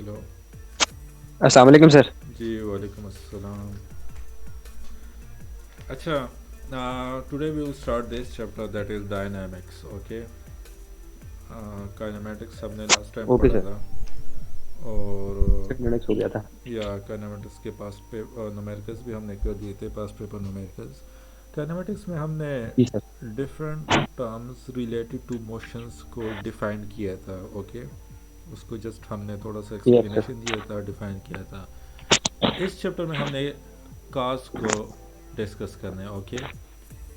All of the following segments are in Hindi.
हेलो। अस्सलाम वालेकुम सर। जी वालेकुम अस्सलाम। अच्छा, today we will start this chapter that is dynamics. Okay, kinematics हमने लास्ट टाइम ओके पढ़ा सर। था। और मिनट्स हो गया था। या काइनेमेटिक्स के पास न्यूमेरिकल्स भी हमने कर दिए थे, पास पेपर न्यूमेरिकल्स। काइनेमेटिक्स में हमने जी sir. Different terms related to motions को डिफाइन किया था। ओके, उसको जस्ट हमने थोड़ा सा यस सर। एक्सप्लेनेशन दिया था, डिफाइन किया था। इस चैप्टर में हमने काज को डिस्कस करना है। ओके,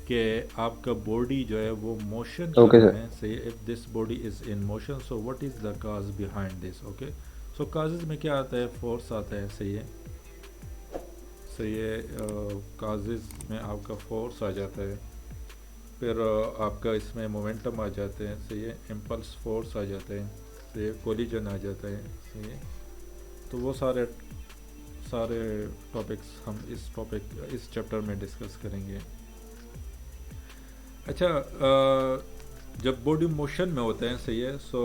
कि आपका बॉडी जो है वो मोशन कर ओके रहा सर। है। से if this body is in motion, so what is the cause behind this. Okay, so causes में क्या आता है? फोर्स आता है। सही है, सही है। काजेज में आपका फोर्स आ जाता है, फिर आपका इसमें मोमेंटम आ जाते हैं। सही है, इम्पल्स फोर्स आ जाते हैं। सही है, कोलिजन आ जाता है। सही है, तो वो सारे सारे टॉपिक्स हम इस चैप्टर में डिस्कस करेंगे। अच्छा, जब बॉडी मोशन में होते हैं, सही है, so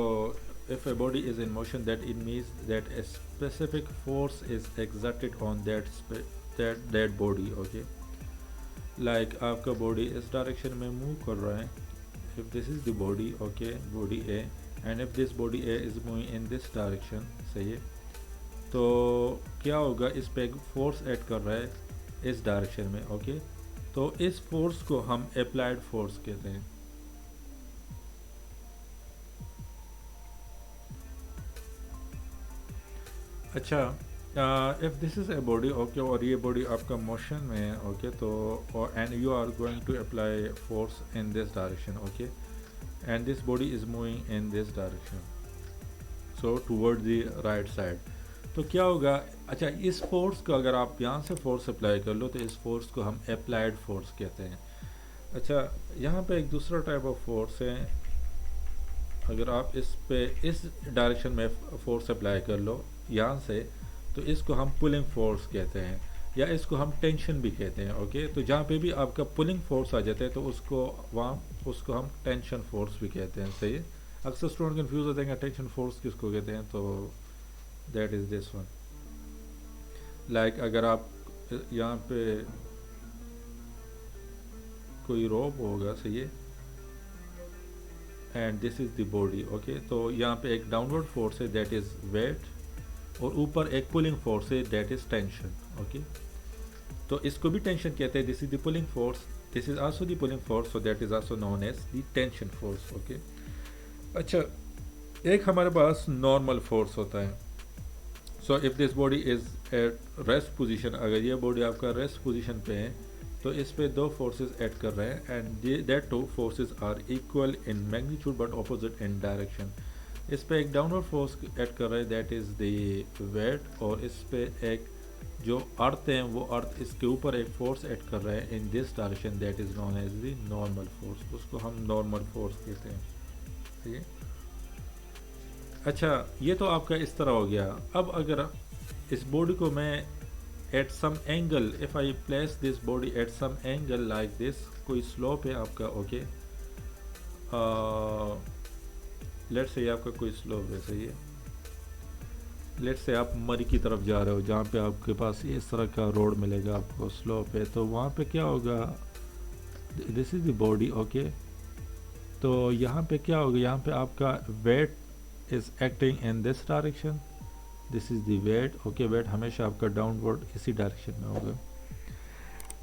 if a body is in motion that it means that a specific force is exerted on that body. Okay, like आपका बॉडी इस डायरेक्शन में मूव कर रहा है। If this is the body, okay, body A, and if this body A is moving in this direction, सही है, तो क्या होगा? इस पे एक फोर्स ऐड कर रहा है इस डायरेक्शन में। ओके, तो इस फोर्स को हम अप्लाइड फोर्स कहते हैं। अच्छा, if this is a body, okay, और ये बॉडी आपका मोशन में है। ओके, तो और and you are going to apply force in this direction. Okay, and this body is moving in this direction, so toward the right side. तो क्या होगा? अच्छा, इस फोर्स को अगर आप यहाँ से फोर्स अप्लाई कर लो तो इस फोर्स को हम अप्लाइड फोर्स कहते हैं। अच्छा, यहाँ पे एक दूसरा टाइप ऑफ फोर्स है। अगर आप इस पे इस डायरेक्शन में फोर्स अप्लाई कर लो यहाँ से, तो इसको हम पुलिंग फोर्स कहते हैं, या इसको हम टेंशन भी कहते हैं। ओके, तो जहाँ पे भी आपका पुलिंग फोर्स आ जाता है तो उसको हम टेंशन फोर्स भी कहते हैं। सही है, अक्सर स्टूडेंट कंफ्यूज होते हैं कि टेंशन फोर्स किसको कहते हैं, तो that is this one. Like अगर आप यहाँ पे कोई रोप होगा, सही है, and this is the body. Okay, तो यहाँ पे एक डाउनवर्ड फोर्स है दैट इज वेट, और ऊपर एक पुलिंग फोर्स है दैट इज टेंशन। ओके, तो इसको भी टेंशन कहते हैं। This is the pulling force, this is also the pulling force, so that is also known as the tension force. Okay, अच्छा, एक हमारे पास नॉर्मल फोर्स होता है। So if this body is at rest position, अगर ये बॉडी आपका रेस्ट पोजीशन पे है, तो इस पे दो फोर्सेस ऐड कर रहे हैं, and that two forces are equal in magnitude but opposite in direction. इस पे एक डाउनवर्ड फोर्स ऐड कर रहे हैं दैट इज द वेट, और इस पे एक जो अर्थ है वो अर्थ इसके ऊपर एक फोर्स ऐड कर रहे हैं in this direction that is known as the normal force. उसको हम नॉर्मल फोर्स कहते हैं। ठीक है, अच्छा, ये तो आपका इस तरह हो गया। अब अगर इस बॉडी को मैं at some angle, if I place this body at some angle like this, कोई स्लोप है आपका। ओके, लेट्स से आपका कोई स्लोप है। सही है, लेट्स से आप मरी की तरफ जा रहे हो जहाँ पे आपके पास इस तरह का रोड मिलेगा, आपको स्लोप है, तो वहाँ पे क्या होगा? This is the body. Okay, तो यहाँ पे क्या होगा? यहाँ पे आपका weight is acting in this direction, this is the weight. Okay, weight हमेशा आपका डाउनवर्ड इसी डायरेक्शन में होगा।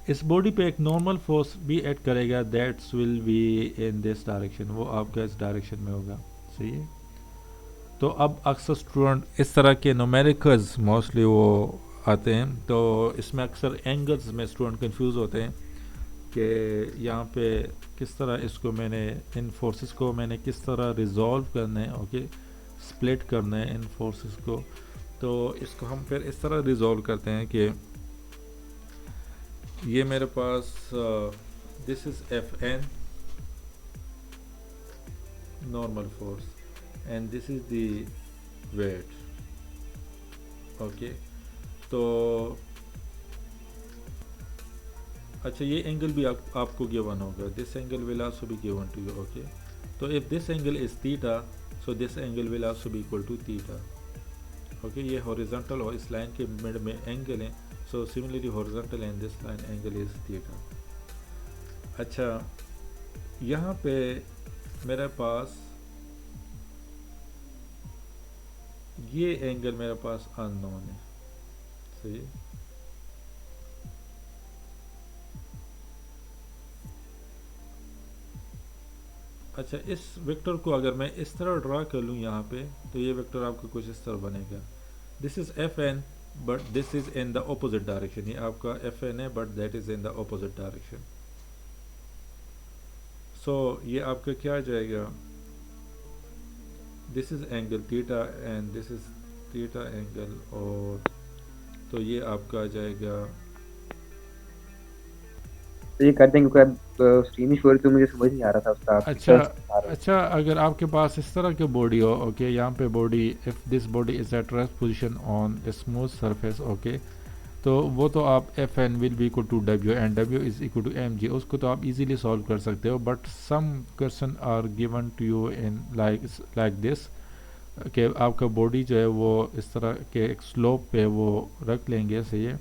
इस बॉडी पे एक नॉर्मल फोर्स भी ऐड करेगा that's will be in this direction, वो आपका इस डायरेक्शन में होगा। सही है, तो अब अक्सर स्टूडेंट इस तरह के न्यूमेरिकल्स मोस्टली वो आते हैं, तो इसमें अक्सर एंगल्स में स्टूडेंट कंफ्यूज होते हैं कि यहाँ पे किस तरह इसको मैंने, इन फोर्सेस को मैंने किस तरह रिजॉल्व करना है। ओके, स्प्लिट करना है इन फोर्सेस को। तो इसको हम फिर इस तरह रिजॉल्व करते हैं कि ये मेरे पास this is F N normal force, and this is the weight. Okay, तो अच्छा, ये एंगल भी आपको गिवन होगा, this angle will also be given to you. Okay, तो if this angle is theta, so this angle will also be equal to theta. Okay, ये हॉरिजॉन्टल और इस लाइन के मिड में एंगल है, so similarly horizontal and this line angle is theta. अच्छा, यहाँ पे मेरे पास ये एंगल मेरे पास अननोन है, सही। अच्छा, इस वेक्टर को अगर मैं इस तरह ड्रा कर लूँ यहाँ पे, तो ये वेक्टर आपका कुछ इस तरह बनेगा। This is F N but this is in the opposite direction. ये आपका एफ एन है but that is in the opposite direction. So ये आपका क्या आ जाएगा, this is angle theta and this is theta angle, और तो ये आपका आ जाएगा। तो ये कर देंगे क्योंकि अब स्क्रीन ही शो रही, तो मुझे समझ नहीं आ रहा था उसका आप अच्छा, पिक्चर्स दिखा रहे अच्छा, अगर आपके पास इस तरह की बॉडी हो, ओके, यहाँ पे body, if this body is at rest position on smooth surface, okay, तो वो तो आप F N will be equal to W and W is equal to M G, उसको तो आप इजीली सॉल्व कर सकते हो। But some question are given to you in like this, कि आपका बॉडी जो है वो इस तरह के एक स्लोप पे वो रख लेंगे, सही है।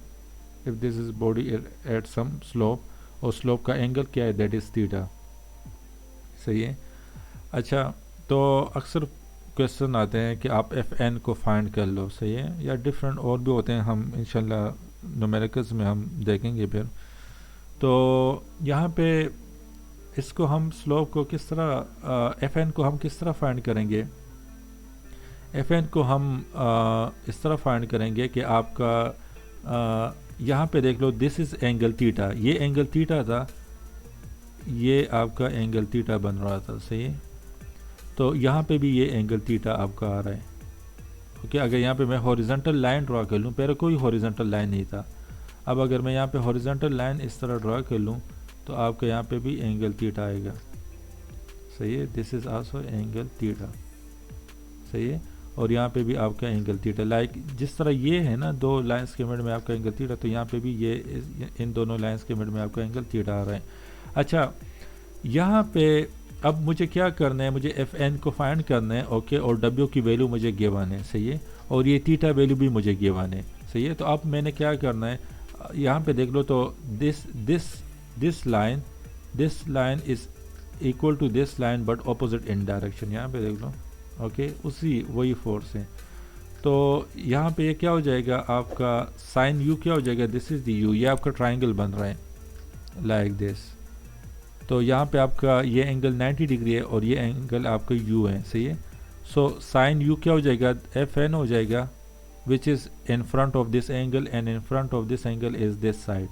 If this is body at some slope, और स्लोप का एंगल क्या है, दैट इज थीटा, सही है। अच्छा, तो अक्सर क्वेश्चन आते हैं कि आप एफ एन को फाइंड कर लो, सही है, या डिफरेंट और भी होते हैं, हम इंशाल्लाह न्यूमेरिकल्स में हम देखेंगे फिर। तो यहाँ पे इसको हम स्लोप को किस तरह, एफ एन को हम किस तरह फाइंड करेंगे। एफ एन को हम इस तरह फाइंड करेंगे कि आपका यहाँ पे देख लो, दिस इज एंगल थीटा, ये एंगल थीटा था, ये आपका एंगल थीटा बन रहा था, सही है। तो यहाँ पे भी ये एंगल थीटा आपका आ रहा है, ओके। अगर यहाँ पे मैं हॉरिजॉन्टल लाइन ड्रा कर लूँ, पहले कोई हॉरिजॉन्टल लाइन नहीं था, अब अगर मैं यहाँ पे हॉरिजॉन्टल लाइन इस तरह ड्रा कर लूँ, तो आपका यहाँ पे भी एंगल थीटा आएगा, सही है। This is also angle theta, सही है। और यहाँ पे भी आपका एंगल थीटा, लाइक जिस तरह ये है ना, दो लाइंस के मिड में आपका एंगल थीटा, तो यहाँ पे भी ये इन दोनों लाइंस के मिड में आपका एंगल थीटा आ रहा है। अच्छा, यहाँ पे अब मुझे क्या करना है, मुझे एफ एन को फाइंड करना है, ओके, और डब्ल्यू की वैल्यू मुझे गिवन है, सही है, और ये थीटा वैल्यू भी मुझे गिवन है, सही है। तो अब मैंने क्या करना है, यहाँ पे देख लो, तो this line is equal to this line but opposite in direction, यहाँ पे देख लो, ओके, उसी वही फोर्स है। तो यहाँ पे ये क्या हो जाएगा, आपका साइन यू क्या हो जाएगा, दिस इज द यू, ये आपका ट्राइंगल बन रहा है लाइक दिस। तो यहाँ पे आपका ये एंगल 90 डिग्री है और ये एंगल आपका यू है, सही है। सो साइन यू क्या हो जाएगा, एफ एन हो जाएगा, which is in front of this angle and in front of this angle is this side,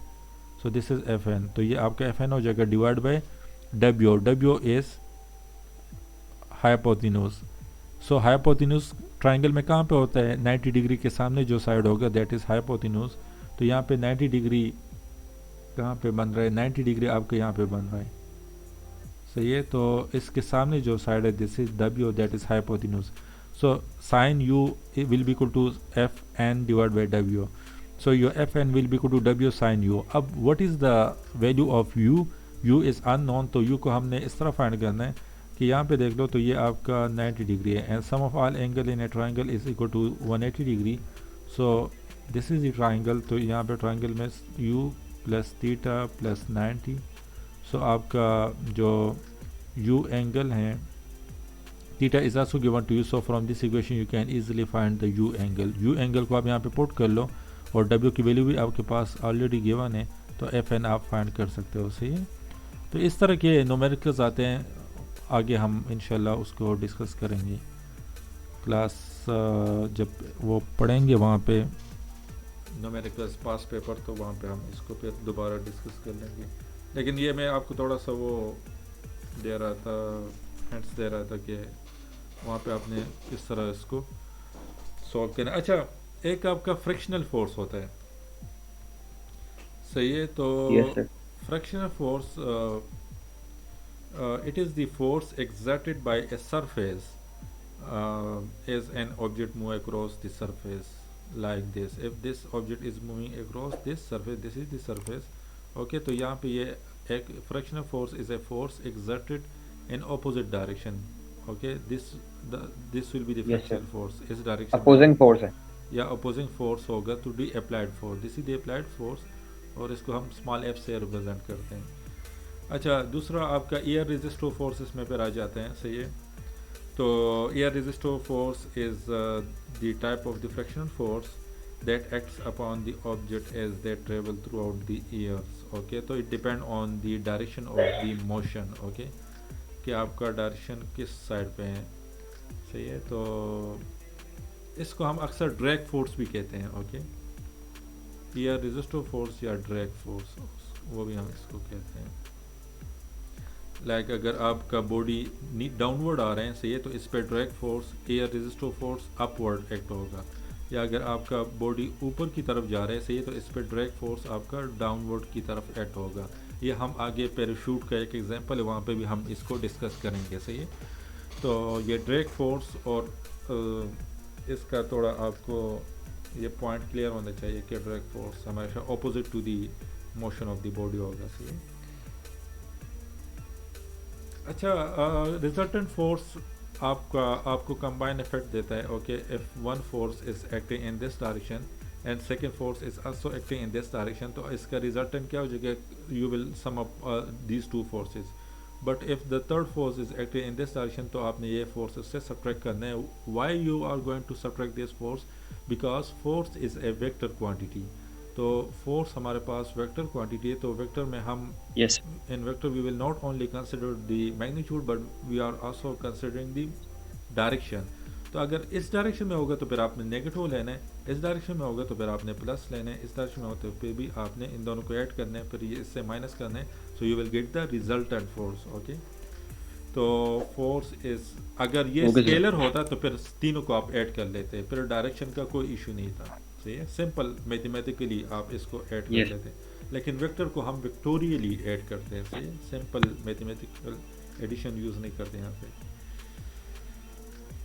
so this is F N. तो ये आपका एफ एन हो जाएगा divide by W, W is hypotenuse. So hypotenuse triangle में कहाँ पे होता है, 90 डिग्री के सामने जो साइड होगा दैट इज हाइपोथिनूस। तो यहाँ पे 90 डिग्री कहाँ पे बन रहा है, 90 डिग्री आपके यहाँ पे बन रहा है, सही है। तो इसके सामने जो साइड है, this is W, that is hypotenuse. So sine U will be equal to F N divide by W, so your F N will be equal to W sine U. अब what is the value of U, U is unknown, तो यू को हमने इस तरह फाइंड करना है कि यहाँ पे देख लो, तो ये आपका 90 डिग्री है and sum of all angle in a triangle is equal to 180 degree. So this is the triangle, तो यहाँ पे ट्राइंगल में यू प्लस थीटा प्लस 90। सो आपका जो यू एंगल है, theta is also given to you, so from this equation you can easily find the U angle. U angle को आप यहाँ पे पुट कर लो और डब्ल्यू की वैल्यू भी आपके पास ऑलरेडी गिवन है, तो एफ एन आप फाइंड कर सकते हो, सही है। तो इस तरह के न्यूमेरिकल्स आते हैं, आगे हम इंशाल्लाह उसको डिस्कस करेंगे क्लास जब वो पढ़ेंगे वहाँ पे न्यूमेरिकल्स पास पेपर, तो वहाँ पे हम इसको फिर दोबारा डिस्कस कर लेंगे। लेकिन ये मैं आपको थोड़ा सा वो दे रहा था, हिंट्स दे रहा था कि वहाँ पे आपने किस तरह इसको सॉल्व करना। अच्छा, एक आपका फ्रिक्शनल फोर्स होता है, सही है। तो frictional force it is the force exerted by a surface as an object move across the surface like this. If this object is moving across this surface, this is the surface, okay, तो यहाँ पे ये एक frictional force is a force exerted in opposite direction, okay, this will be the frictional force इस direction opposing force है, या अपोजिंग फोर्स होगा to the applied force, this is the applied force, और इसको हम स्मॉल एफ से रिप्रेजेंट करते हैं। अच्छा, दूसरा आपका एयर रेजिस्टिव फोर्स इसमें पर आ जाते हैं, सही है। तो air resistive force is the type of deflection force that acts upon the object as they travel throughout the airs, okay। तो it depend on the direction of the motion, okay, कि आपका डायरेक्शन किस साइड पे है, सही है। तो इसको हम अक्सर ड्रैग फोर्स भी कहते हैं, ओके, एयर रेजिस्टिव फोर्स या ड्रैग फोर्स, वो भी हम इसको कहते हैं। लाइक अगर आपका बॉडी डाउनवर्ड आ रहे हैं, सही है, तो इस पर drag force air resistive force upward act होगा, या अगर आपका बॉडी ऊपर की तरफ जा रहा है, सही है, तो इस पर ड्रैग फोर्स आपका डाउनवर्ड की तरफ एक्ट होगा। ये हम आगे पैराशूट का एक एग्जांपल है, वहाँ पे भी हम इसको डिस्कस करेंगे, सही है। तो ये ड्रैग फोर्स और इसका थोड़ा आपको ये पॉइंट क्लियर होना चाहिए कि ड्रैग फोर्स हमेशा opposite to the motion of the body होगा, सही है। अच्छा, रिजल्टेंट फोर्स आपको कंबाइन इफेक्ट देता है, okay, if one force is acting in this direction and second force is also acting in this direction, तो इसका रिजल्टेंट क्या हो जाएगा, you will sum up these two forces. But if the third force is acting in this direction, तो आपने ये फोर्स से सब्ट्रैक्ट करना है। Why you are going to subtract this force, because force is a vector quantity. तो फोर्स हमारे पास वेक्टर क्वांटिटी है, तो वेक्टर में हम in vector we will not only consider the magnitude but we are also considering the direction। तो अगर इस डायरेक्शन में होगा तो फिर आपने नेगेटिव लेना है, इस डायरेक्शन में होगा तो फिर आपने प्लस लेना है, इस डायरेक्शन में होते तो फिर भी आपने इन दोनों को ऐड करना है, फिर ये इससे माइनस करना है, so you will get the resultant force, okay. तो फोर्स इज, अगर ये स्केलर होता तो फिर तीनों को आप ऐड कर लेते, फिर डायरेक्शन का कोई इशू नहीं था, सही है, सिंपल मैथमेटिकली आप इसको ऐड कर लेते। लेकिन वेक्टर को हम विक्टोरियली ऐड करते हैं, सही है, सिंपल मैथमेटिकल एडिशन यूज़ नहीं करते यहाँ पे।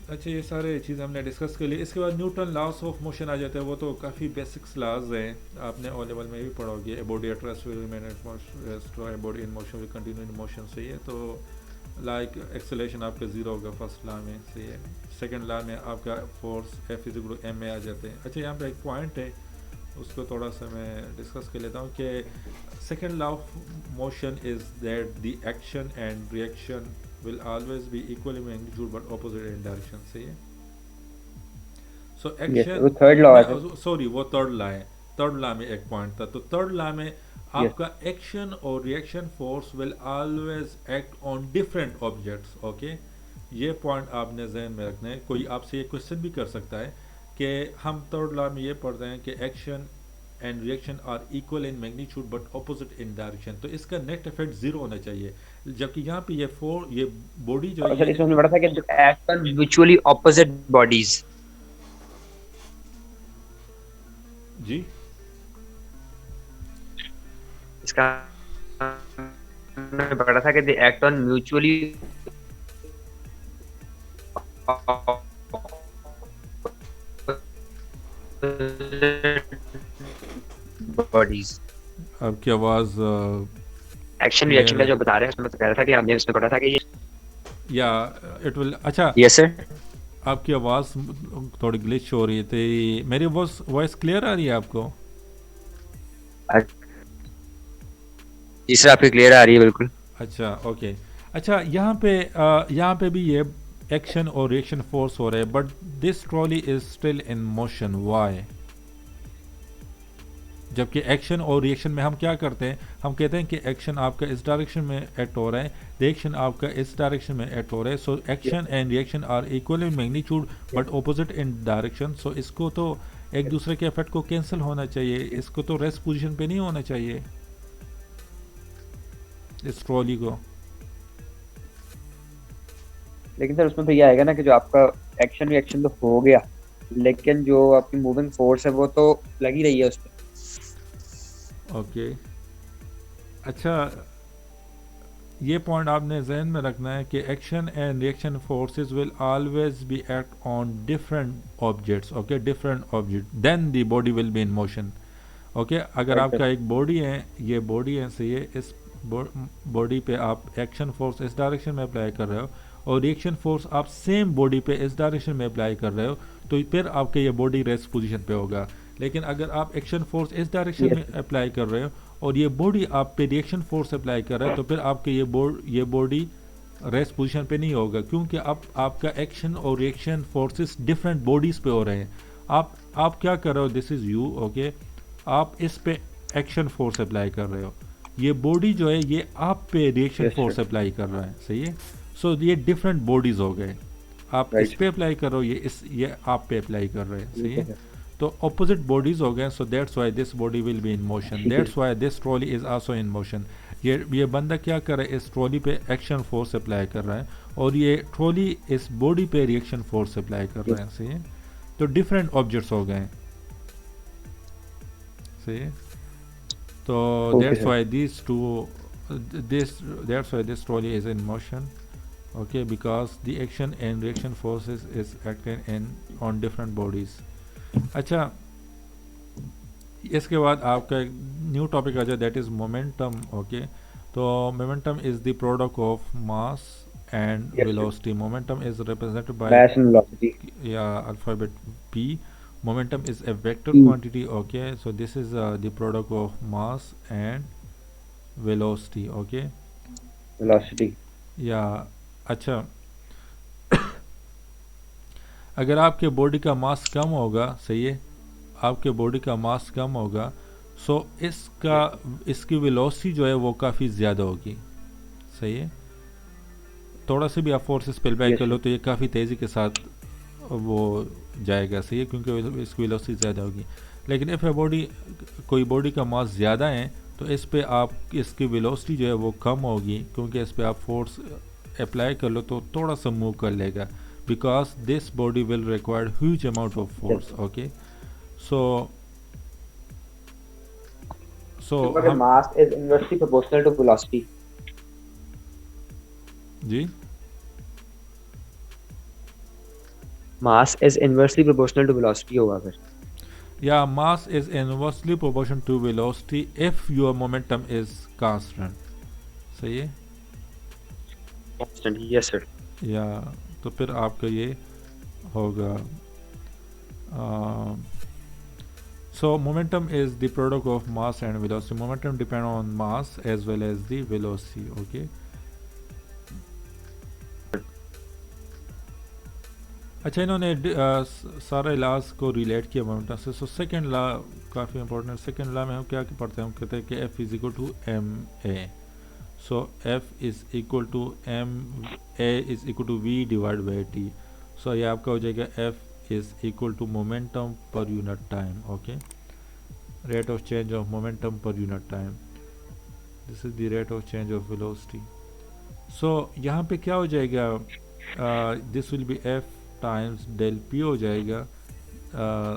अच्छा, ये सारे चीज़ हमने डिस्कस कर ली। इसके बाद न्यूटन लॉस ऑफ मोशन आ जाता है, वो तो काफ़ी बेसिक्स लॉज हैं, आपने ओ लेवल में भी पढ़ोगे। A body at rest will remain at motion, a body in motion will continue in motion, सही है। तो लाइक एक्सेलरेशन आपका ज़ीरो होगा फर्स्ट लॉ में, सही है। सेकेंड लॉ में आपका force F is equal to M में आ जाते हैं। अच्छा, यहाँ पे एक पॉइंट है, उसको थोड़ा सा मैं डिस्कस कर लेता हूँ कि second law of motion is that the action and reaction will always be equal in magnitude but opposite in direction, सही है। सो एक्शन, वो थर्ड लॉ है, सॉरी वो थर्ड लॉ है। थर्ड लॉ में एक पॉइंट था, तो थर्ड लॉ में आपका एक्शन और reaction force will always act on different objects, okay. ये पॉइंट आपने जहन में रखना है। कोई आपसे ये क्वेश्चन भी कर सकता है कि हम थर्ड लॉ में ये पढ़ते हैं कि action and reaction are equal in magnitude but opposite in direction, तो इसका नेट इफेक्ट जीरो होना चाहिए, जबकि यहाँ पे ये बॉडी जो है, इसमें पढ़ा था कि act on mutually opposite bodies. जी, इसका मैंने पढ़ा था कि they act on mutually bodies. आपकी आवाज एक्शन रिएक्शन का जो बता रहे हैं उसमें तो कह रहा था कि हमने उसमें पढ़ा था कि ये या इट विल, अच्छा यस सर, आपकी आवाज थोड़ी ग्लिच हो रही थी, मेरी वॉइस क्लियर आ रही है आपको? जी सर, आपकी क्लियर आ रही है बिल्कुल। अच्छा, ओके। अच्छा, यहाँ पे भी ये एक्शन और रिएक्शन फोर्स हो रहे हैं, but this trolley is still in motion, why? जबकि एक्शन और रिएक्शन में हम क्या करते हैं, हम कहते हैं कि एक्शन आपका इस डायरेक्शन में एक्ट हो रहा है, रिएक्शन आपका इस डायरेक्शन में एक्ट हो रहा है। So action and reaction are equal in magnitude but opposite in direction. So इसको तो एक दूसरे के इफेक्ट को कैंसिल होना चाहिए, इसको तो रेस्ट पोजीशन पे नहीं होना चाहिए इस ट्रॉली को। लेकिन सर उसमें तो ये आएगा ना कि जो आपका एक्शन रिएक्शन तो हो गया, लेकिन जो आपकी मूविंग फोर्स है वो तो लगी रही है उस पर। ओके, अच्छा, ये पॉइंट आपने जहन में रखना है कि action and reaction forces will always be act on different objects, okay, different object, then the body will be in motion, okay. अगर आपका एक बॉडी है, ये बॉडी है, सही है, इस बॉडी पे आप एक्शन फोर्स इस डायरेक्शन में अप्लाई कर रहे हो और रिएक्शन फोर्स आप सेम बॉडी पे इस डायरेक्शन में अप्लाई कर रहे हो तो फिर आपके ये बॉडी रेस्ट पोजीशन पे होगा। लेकिन अगर आप एक्शन फोर्स इस डायरेक्शन में अप्लाई कर रहे हो और ये बॉडी आप पे रिएक्शन फोर्स अप्लाई कर रहा है तो फिर आपके ये बॉडी रेस्ट पोजीशन पे नहीं होगा, क्योंकि अब आपका एक्शन और रिएक्शन फोर्सेस डिफरेंट बॉडीज पे हो रहे हैं। आप क्या कर रहे हो, दिस इज यू, ओके, आप इस पे एक्शन फोर्स अप्लाई कर रहे हो, ये बॉडी जो है ये आप पे रिएक्शन फोर्स अप्लाई कर रहा है, सही है। सो ये डिफरेंट बॉडीज हो गए, आप इस पे अप्लाई कर रहे हो, ये आप पे अप्लाई कर रहे हैं, सही है। तो ऑपोजिट बॉडीज हो गए, so that's why this body will be in motion, that's why this trolley is also in motion. ये बंदा क्या कर रहा है, इस ट्रॉली पे एक्शन फोर्स अप्लाई कर रहा है और ये ट्रॉली इस बॉडी पे रिएक्शन फोर्स अप्लाई कर रहा है, सही है। तो डिफरेंट ऑब्जेक्ट्स हो गए, सही है। तो that's why that's why this trolley is in motion, okay, because the action and reaction forces is acting on different bodies। अच्छा, इसके बाद आपका एक न्यू टॉपिक आ जाए, दैट इज मोमेंटम, ओके। तो momentum is the product of mass and velocity. Momentum is represented by mass and velocity. alphabet P. Momentum is a vector quantity, okay, so this is the product of mass and velocity, okay, velocity. अच्छा, अगर आपके बॉडी का मास कम होगा, सही है, आपके बॉडी का मास कम होगा, सो इसकी वेलोसिटी जो है वो काफ़ी ज़्यादा होगी, सही है। थोड़ा सा भी आप फोर्सेस पे अप्लाई कर लो तो ये काफ़ी तेज़ी के साथ वो जाएगा, सही है, क्योंकि इसकी वेलोसिटी ज़्यादा होगी। लेकिन इफ़ कोई बॉडी का मास ज़्यादा है तो इस पे आप इसकी वेलोसिटी जो है वो कम होगी, क्योंकि इस पे आप फोर्स अप्लाई कर लो तो थोड़ा सा मूव कर लेगा, because this body will require huge amount of force, okay. So mass is inversely proportional to velocity. जी, mass is inversely proportional to velocity होगा फिर। Yeah, mass is inversely proportional to velocity if your momentum is constant, सही है। constant, yes sir. तो फिर आपका ये होगा, so momentum is the product of mass and velocity. Momentum depend on mass as well as the velocity, okay। अच्छा, इन्होंने सारा इलाज को रिलेट किया मोमेंटम से। सो सेकेंड लॉ काफ़ी इंपॉर्टेंट। सेकेंड लॉ में हम क्या पढ़ते हैं, हम कहते हैं कि F is equal to M A. So F is equal to M A is equal to V divide by T. So ये आपका हो जाएगा F is equal to momentum per unit time, okay, rate of change of momentum per unit time, this is the rate of change of velocity. So यहाँ पे क्या हो जाएगा, this will be F times del P हो जाएगा,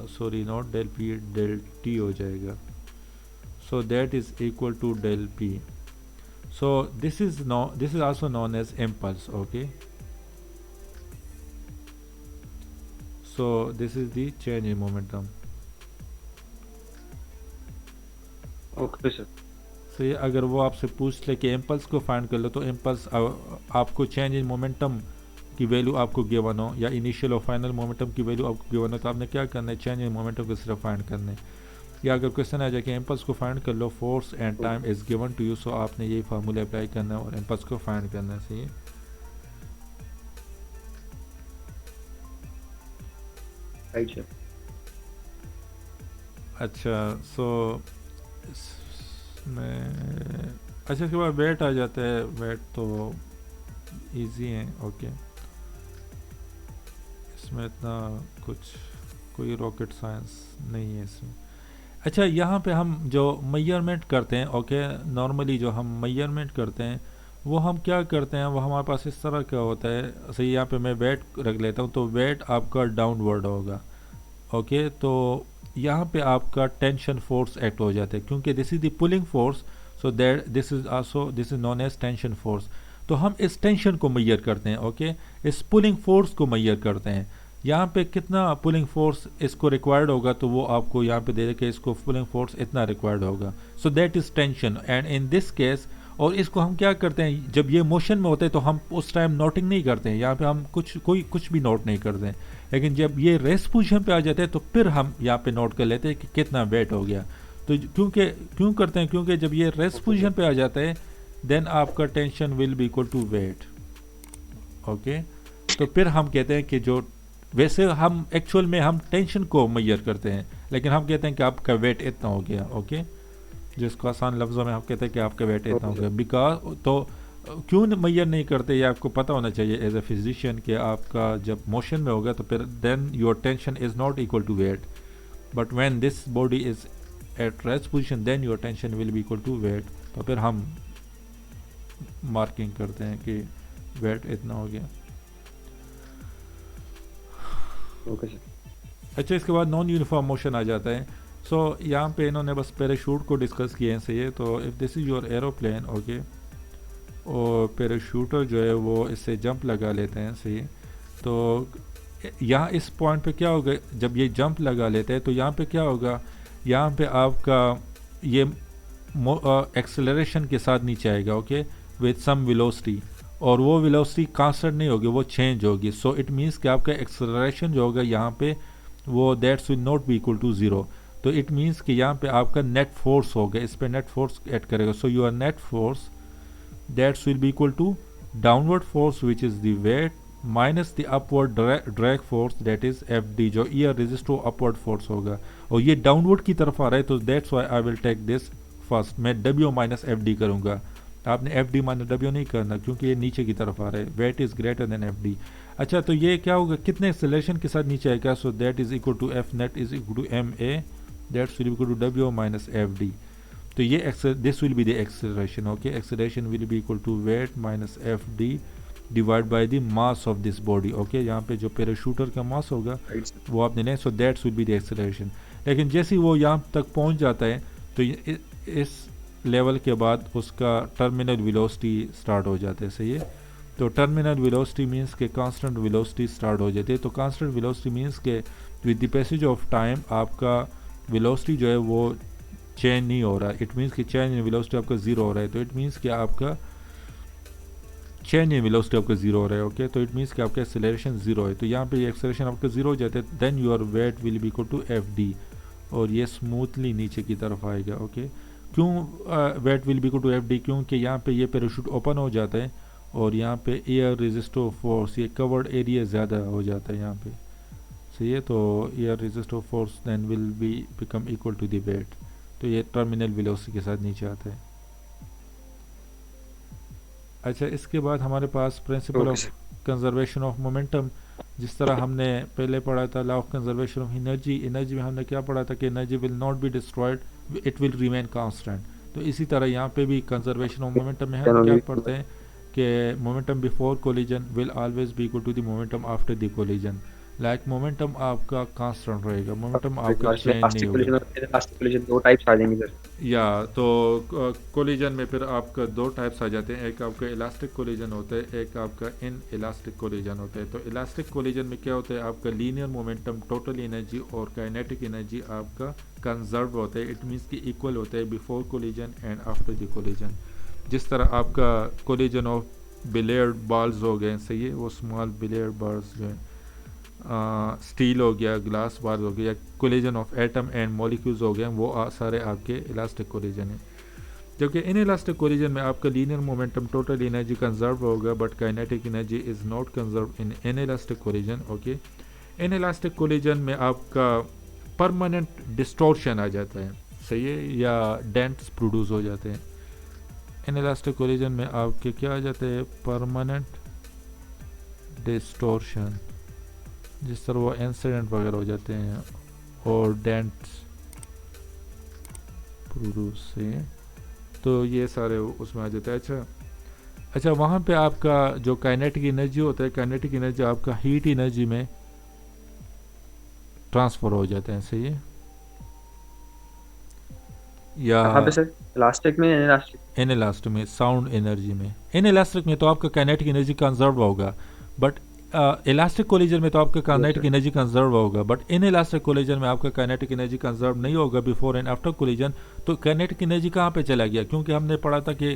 sorry not del P, del T हो जाएगा। So that is equal to del P. So this is also known as impulse, okay. So this is the change in momentum, okay sir. So ये अगर वो आपसे पूछ ले कि इम्पल्स को फाइंड कर लो, तो इम्पल्स आपको चेंज इन मोमेंटम की वैल्यू आपको गिवन हो या इनिशियल और फाइनल मोमेंटम की वैल्यू आपको गिवन हो, तो आपने क्या करना है, चेंज इन मोमेंटम को सिर्फ फाइंड करना है। या अगर क्वेश्चन आ जाए कि इम्पल्स को फाइंड कर लो, force and time is given to you, so आपने यही फार्मूला अप्लाई करना है और इम्पल्स को फाइंड करना है, सही है। अच्छा, सो इसमें अच्छा इसके बाद वेट आ जाता है। वेट तो इजी है, ओके, इसमें इतना कुछ कोई रॉकेट साइंस नहीं है इसमें। अच्छा, यहाँ पे हम जो मेजरमेंट करते हैं, ओके, नॉर्मली जो हम मेजरमेंट करते हैं वो हम क्या करते हैं, वो हमारे पास इस तरह का होता है, सही। यहाँ पे मैं वेट रख लेता हूँ, तो वेट आपका डाउनवर्ड होगा, ओके। तो यहाँ पे आपका टेंशन फोर्स एक्ट हो जाता है, क्योंकि this is the pulling force, so that this is known as tension force. तो हम इस टेंशन को मेजर करते हैं, ओके, इस पुलिंग फोर्स को मेजर करते हैं। यहाँ पे कितना पुलिंग फोर्स इसको रिक्वायर्ड होगा, तो वो आपको यहाँ पे दे दे कि इसको पुलिंग फोर्स इतना रिक्वायर्ड होगा, सो that is tension. And in this case और इसको हम क्या करते हैं, जब ये मोशन में होते हैं तो हम उस टाइम नोटिंग नहीं करते हैं, यहाँ पे हम कुछ भी नोट नहीं करते हैं। लेकिन जब ये रेस्ट पोजीशन पे आ जाते हैं तो फिर हम यहाँ पे नोट कर लेते हैं कि कितना वेट हो गया। तो क्यों करते हैं, क्योंकि जब ये रेस्ट पोजीशन पे आ जाता है देन आपका tension will be equal to weight. Okay, तो फिर हम कहते हैं कि जो वैसे हम एक्चुअल में हम टेंशन को मेजर करते हैं, लेकिन हम कहते हैं कि आपका वेट इतना हो गया। ओके, जिसको आसान लफ्ज़ों में हम कहते हैं कि आपका वेट इतना हो गया। बिकॉज तो क्यों मेजर नहीं करते, ये आपको पता होना चाहिए एज ए फिजिशियन कि आपका जब मोशन में होगा तो फिर then your tension is not equal to weight, but when this body is at rest position then your tension will be equal to weight. तो फिर हम मार्किंग करते हैं कि वेट इतना हो गया। Okay sir. अच्छा, इसके बाद नॉन यूनिफॉर्म मोशन आ जाता है। सो यहाँ पे इन्होंने बस पैराशूट को डिस्कस किए हैं सही है। तो if this is your aeroplane, okay, और पैराशूटर जो है वो इससे जंप लगा लेते हैं सही है। तो यहाँ इस पॉइंट पे क्या होगा, जब ये जंप लगा लेते हैं तो यहाँ पे क्या होगा, यहाँ पे आपका ये एक्सेलरेशन के साथ नीचे आएगा, ओके, विद सम वेलोसिटी, और वो वेलोसिटी कांस्टेंट नहीं होगी, वो चेंज होगी। सो इट मीन्स कि आपका एक्सेलरेशन जो होगा यहाँ पे वो that's will not be equal to zero. तो इट मीन्स कि यहाँ पे आपका नेट फोर्स होगा, इस पे नेट फोर्स ऐड करेगा। So your net force that's will be equal to downward force which is the weight minus the upward drag force that is F D, जो ईयर रेजिस्टिव अपवर्ड फोर्स होगा, और ये डाउनवर्ड की तरफ आ रहा है। तो that's why I will take this first, मैं डब्ल्यू माइनस एफ डी करूँगा। आपने एफ डी माइनस डब्ल्यू नहीं करना क्योंकि ये नीचे की तरफ आ रहा है, weight is greater than F D. अच्छा, तो ये क्या होगा, कितने एक्सेलरेशन के साथ नीचे आएगा। So that is equal to F net is equal to M A that's will equal to W minus F D. तो ये this will be the acceleration, okay, acceleration will be equal to weight minus F D divide by the mass of this body. Okay, यहाँ पे जो पैराशूटर का मास होगा वो आपने लें। So that's will be the acceleration. लेकिन जैसे ही वो यहाँ तक पहुँच जाता है तो इस लेवल के बाद उसका टर्मिनल वेलोसिटी स्टार्ट हो जाता है सही है। तो टर्मिनल वेलोसिटी मींस के कांस्टेंट वेलोसिटी स्टार्ट हो जाती है। तो कांस्टेंट वेलोसिटी मींस के with the passage of time आपका वेलोसिटी जो है वो चेंज नहीं हो रहा। इट मीन्स कि चेंज इन वेलोसिटी आपका ज़ीरो हो रहा है। तो इट मीन्स कि आपका चेंज इन वेलोसिटी आपका ज़ीरो हो रहा है। ओके, तो इट मीन्स कि आपका एक्सेलरेशन ज़ीरो है। तो यहाँ पे एक्सेलरेशन आपका ज़ीरो हो जाता है, then your weight will be equal to F D, और ये स्मूथली नीचे की तरफ आएगा। ओके, क्यों weight will be equal to F D, क्योंकि यहाँ पे ये पैराशूट ओपन हो जाता है और यहाँ पे एयर रेजिस्टिव फोर्स, ये कवर्ड एरिया ज़्यादा हो जाता है यहाँ पे सही है। तो air resistive force then will be become equal to the weight. तो ये टर्मिनल वेलोसिटी के साथ नीचे आता है। अच्छा, इसके बाद हमारे पास principle of conservation of momentum, जिस तरह हमने पहले पढ़ा था law of conservation of energy. Energy में हमने क्या पढ़ा था कि energy will not be destroyed, it will remain constant. तो इसी तरह यहाँ पे भी कंजर्वेशन ऑफ मोमेंटम में हम क्या पढ़ते हैं कि momentum before collision will always be equal to the momentum after the collision. Like momentum आपका कांस्टेंट रहेगा, मोमेंटम आपका चेंज नहीं होगा। कोलिजन दो टाइप्स आ जाएंगे सर। या तो कोलिजन में फिर आपका दो टाइप्स आ जाते हैं, एक आपका इलास्टिक कोलिजन होता है, एक आपका इन इलास्टिक कोलिजन होता है। तो इलास्टिक कोलिजन में क्या होता है, आपका लीनियर मोमेंटम, टोटल एनर्जी और काइनेटिक एनर्जी आपका कंजर्व होता है। इट मीन्स कि इक्वल होता है before collision and after the collision. जिस तरह आपका कोलिजन ऑफ बिलियर्ड बॉल्स हो गए सही है, वो स्मॉल बिलियर्ड बॉल्स जो है, स्टील हो गया, ग्लास बार हो गया, collision of atom and molecules हो गए, वो सारे आपके इलास्टिक कोलिजन है। जबकि इन इलास्टिक कोलिजन में आपका linear momentum, total energy conserve होगा, but kinetic energy is not conserve in elastic collision. Okay, in elastic collision में आपका परमानेंट डिस्टॉर्शन आ जाता है सही है, या डेंट्स प्रोड्यूस हो जाते हैं। इन इलास्टिक कोलिजन में आपके क्या आ जाते हैं, परमानेंट डिस्टॉर्शन, जिस तरह वो इंसिडेंट वगैरह हो जाते हैं, और डेंट्स प्रोड्यूस से, तो ये सारे उसमें आ जाता है। अच्छा, वहाँ पे आपका जो काइनेटिक एनर्जी होता है, काइनेटिक एनर्जी आपका हीट एनर्जी में ट्रांसफर हो जाते हैं सही है। या इलास्टिक में, इन इलास्टिक में, साउंड एनर्जी में। इन इलास्टिक में तो आपका काइनेटिक एनर्जी कंजर्व होगा, बट इलास्टिक कोलिजन में तो आपका काइनेटिक एनर्जी कंजर्व होगा, बट इन इलास्टिक कोलिजन में आपका काइनेटिक एनर्जी कंजर्व नहीं होगा बिफोर एंड आफ्टर कोलिजन। तो काइनेटिक एनर्जी कहाँ पे चला गया, क्योंकि हमने पढ़ा था कि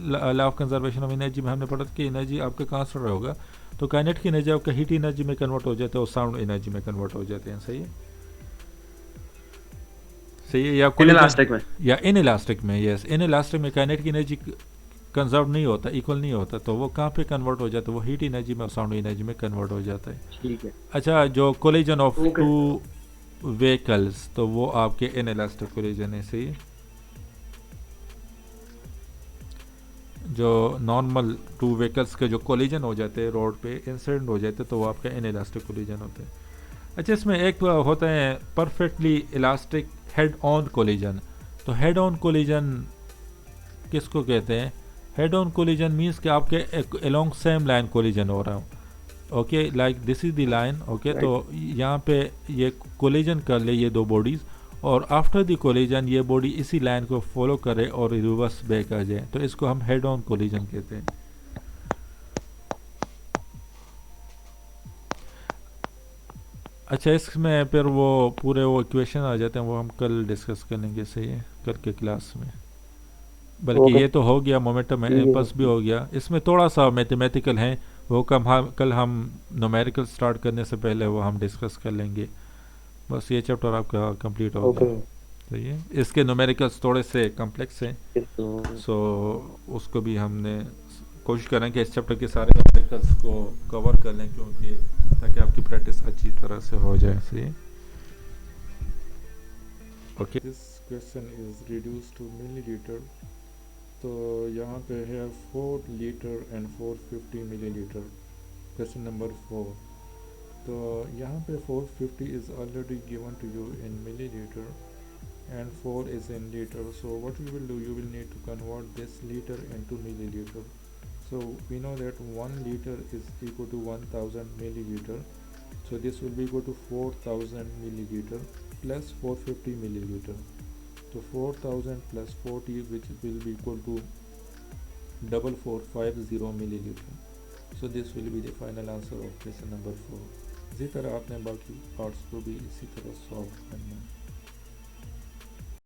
law of conservation of energy में हमने पढ़ा था कि एनर्जी आपका कॉन्स्टेंट होगा, तो काइनेटिक एनर्जी आपका हीट एनर्जी में कन्वर्ट हो जाता है और साउंड एनर्जी में कन्वर्ट हो जाते हैं। सही है, सही है। या इनइलास्टिक में, या इन इलास्टिक में, यस, इन इलास्टिक में काइनेटिक एनर्जी कंजर्व नहीं होता, इक्वल नहीं होता, तो वो कहाँ पे कन्वर्ट हो जाता है, वो हीट एनर्जी में और साउंड एनर्जी में कन्वर्ट हो जाता है। ठीक है। अच्छा, जो collision of okay. Two vehicles, तो वो आपके इन इलास्टिक कोलिजन है। सही है, जो नॉर्मल टू व्हीकल्स के जो कोलिजन हो जाते हैं रोड पे, इंसिडेंट हो जाते हैं, तो वो आपका इन इलास्टिक कोलिजन होते हैं। अच्छा, इसमें एक होता है perfectly elastic head on collision. तो हेड ऑन कोलिजन किसको कहते हैं? हेड ऑन कोलिजन मीन्स कि आपके अलोंग सेम लाइन कोलिजन हो रहा हो, okay, like this is the line, okay, तो यहाँ पे ये कोलिजन कर ले ये दो बॉडीज, और आफ्टर द कोलिजन ये बॉडी इसी लाइन को फॉलो करे और रिवर्स बैक आ जाए, तो इसको हम हेड ऑन कोलिजन कहते हैं। अच्छा, इसमें फिर वो पूरे वो इक्वेशन आ जाते हैं, वो हम कल डिस्कस करेंगे। सही है, कल के क्लास में। बल्कि ये तो हो गया, मोमेंटम इम्पल्स भी हो गया, इसमें थोड़ा सा मैथमेटिकल है, वो कल हम न्यूमेरिकल स्टार्ट करने से पहले वो हम डिस्कस कर लेंगे। बस ये चैप्टर आपका कंप्लीट हो गया। सही है, इसके न्यूमेरिकल्स थोड़े से कॉम्प्लेक्स हैं, सो उसको भी हमने कोशिश करें कि इस चैप्टर के सारे न्यूमेरिकल्स को कवर कर लें, क्योंकि ताकि आपकी प्रैक्टिस अच्छी तरह से हो जाए। सही है, okay. This question is reduce to millilitre. तो यहाँ पे है 4 litre and 450 millilitre, question number 4। तो यहाँ पे 450 is already given to you in millilitre and 4 is in liter. So what you will do, you will need to convert this liter into milliliter. So we know that 1 liter is equal to 1000 milliliter. So this will be equal to 4000 milliliter plus 450 milliliter. So 4000 plus 40, which will be equal to 4450 milliliter. So this will be the final answer of question number 4. इसी तरह आपने बाकी पार्ट्स को भी इसी तरह सॉल्व करना है।